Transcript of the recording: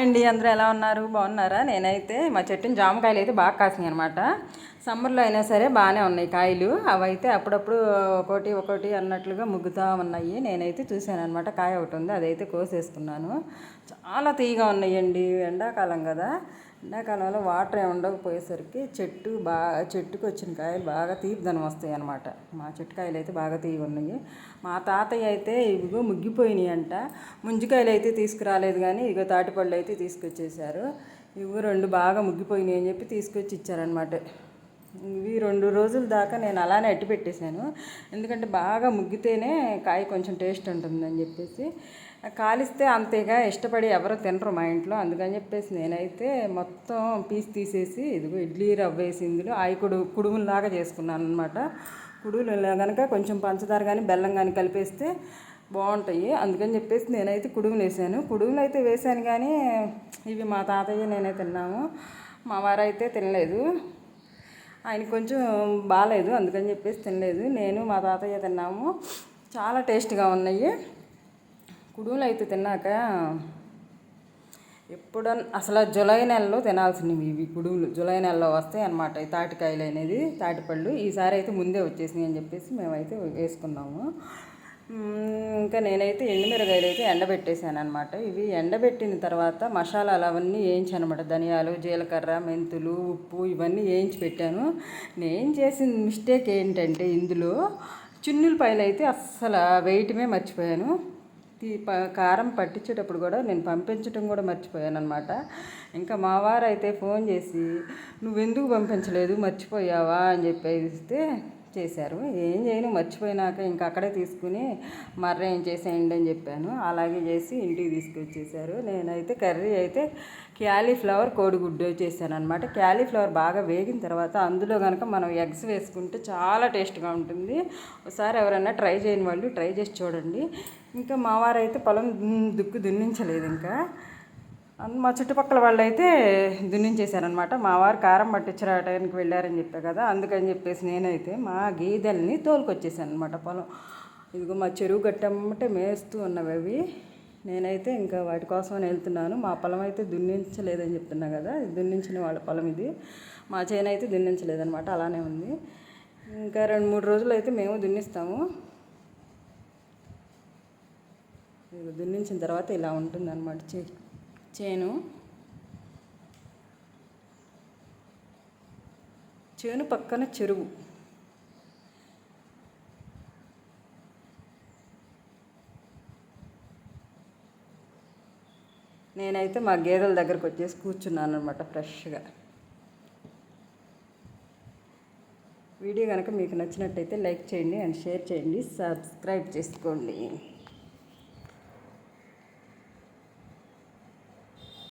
అండి అందరూ ఎలా ఉన్నారు? బాగున్నారా? నేనైతే మా చెట్టుని జామకాయలు అయితే బాగా కాసినాయి అనమాట. సమ్మర్లో అయినా సరే బాగానే ఉన్నాయి కాయలు. అవైతే అప్పుడప్పుడు ఒకటి ఒకటి అన్నట్లుగా ముగ్గుతూ ఉన్నాయి. నేనైతే చూశాను అనమాట, కాయ ఒకటి ఉంది, అదైతే కోసేసుకున్నాను. చాలా తీయగా ఉన్నాయండి. ఎండాకాలం కదా, ఎండాకాలంలో వాటర్ ఏమి ఉండకపోయేసరికి చెట్టుకు వచ్చిన కాయలు బాగా తీపిదనం వస్తాయి అన్నమాట. మా చెట్టు కాయలు అయితే బాగా తీయగా ఉన్నాయి. మా తాతయ్య అయితే ఇవిగో ముగ్గిపోయినాయి అంట. ముంజికాయలు అయితే తీసుకురాలేదు, కానీ ఇగో తాటిపళ్ళు అయితే తీసుకొచ్చేసారు. ఇవి రెండు బాగా ముగ్గిపోయినాయి అని చెప్పి తీసుకొచ్చి ఇచ్చారనమాట. ఇవి 2 రోజుల దాకా నేను అలానే అట్టి పెట్టేశాను. ఎందుకంటే బాగా ముగ్గితేనే కాయ కొంచెం టేస్ట్ ఉంటుందని చెప్పేసి. కాలిస్తే అంతేగా ఇష్టపడి ఎవరో తినరు మా ఇంట్లో. అందుకని చెప్పేసి నేనైతే మొత్తం పీస్ తీసేసి ఇదిగో ఇడ్లీ రవ్వ వేసి ఇందులో కుడుములాగా చేసుకున్నాను అనమాట. కుడుములు కనుక కొంచెం పంచదార కానీ బెల్లం కానీ కలిపేస్తే బాగుంటాయి. అందుకని చెప్పేసి నేనైతే కుడుములు వేసాను. కుడుములు అయితే వేసాను, కానీ ఇవి మా తాతయ్య నేనే తిన్నాము. మా వారైతే తినలేదు, ఆయన కొంచెం బాగాలేదు, అందుకని చెప్పేసి తినలేదు. నేను మా తాతయ్య తిన్నాము. చాలా టేస్ట్గా ఉన్నాయి. కుడుములు అయితే తిన్నాక అసలు జూలై నెలలో తినాల్సినవి ఇవి కుడుములు. జూలై నెలలో వస్తాయి అన్నమాట ఈ తాటికాయలు అనేది, తాటిపళ్ళు. ఈసారి అయితే ముందే వచ్చేసినాయి అని చెప్పేసి మేమైతే వేసుకున్నాము. ఇంకా నేనైతే ఎండుమిరగాయలు అయితే ఎండబెట్టేశాను అనమాట. ఇవి ఎండబెట్టిన తర్వాత మసాలాలు అవన్నీ వేయించాను అనమాట. ధనియాలు, జీలకర్ర, మెంతులు, ఉప్పు ఇవన్నీ వేయించి పెట్టాను. నేను చేసిన మిస్టేక్ ఏంటంటే ఇందులో చున్నులపాయలు అయితే అస్సలు వేయటమే మర్చిపోయాను. కారం పట్టించేటప్పుడు కూడా నేను పంపించడం కూడా మర్చిపోయాను అనమాట. ఇంకా మా వారు అయితే ఫోన్ చేసి నువ్వెందుకు పంపించలేదు, మర్చిపోయావా అని చెప్పేస్తే చేశారు. ఏం చేయను, మర్చిపోయినాక ఇంకా అక్కడే తీసుకుని మర్ర ఏం చేసేయండి అని చెప్పాను. అలాగే చేసి ఇంటికి తీసుకొచ్చేసారు. నేనైతే కర్రీ అయితే క్యాలీఫ్లవర్ కోడిగుడ్డు చేశాను అనమాట. క్యాలీఫ్లవర్ బాగా వేగిన తర్వాత అందులో కనుక మనం ఎగ్స్ వేసుకుంటే చాలా టేస్ట్గా ఉంటుంది. ఒకసారి ఎవరైనా ట్రై చేయని వాళ్ళు ట్రై చేసి చూడండి. ఇంకా మా వారైతే పొలం దున్నించలేదు. ఇంకా మా చుట్టుపక్కల వాళ్ళు అయితే దున్నించేశారనమాట. మా వారు కారం పట్టించడానికి వెళ్ళారని చెప్పా కదా, అందుకని చెప్పేసి నేనైతే మా గేదెల్ని తోలుకొచ్చేసాను అనమాట పొలం. ఇదిగో మా చెరువు గట్టమ్మటే మేస్తూ ఉన్నవి అవి. నేనైతే ఇంకా వాటి కోసం వెళ్తున్నాను. మా పొలం అయితే దున్నించలేదని చెప్తున్నా కదా, దున్నించిన వాళ్ళ పొలం ఇది. మా చేను అయితే దున్నించలేదనమాట, అలానే ఉంది. ఇంకా 2-3 రోజులు అయితే మేము దున్నిస్తాము. దున్నించిన తర్వాత ఇలా ఉంటుంది అనమాట చేను పక్కన చెరువు. నేనైతే మా గేదెల దగ్గరకు వచ్చేసి కూర్చున్నాను అనమాట ఫ్రెష్గా. వీడియో కనుక మీకు నచ్చినట్టయితే లైక్ చేయండి అండ్ షేర్ చేయండి, సబ్స్క్రైబ్ చేసుకోండి.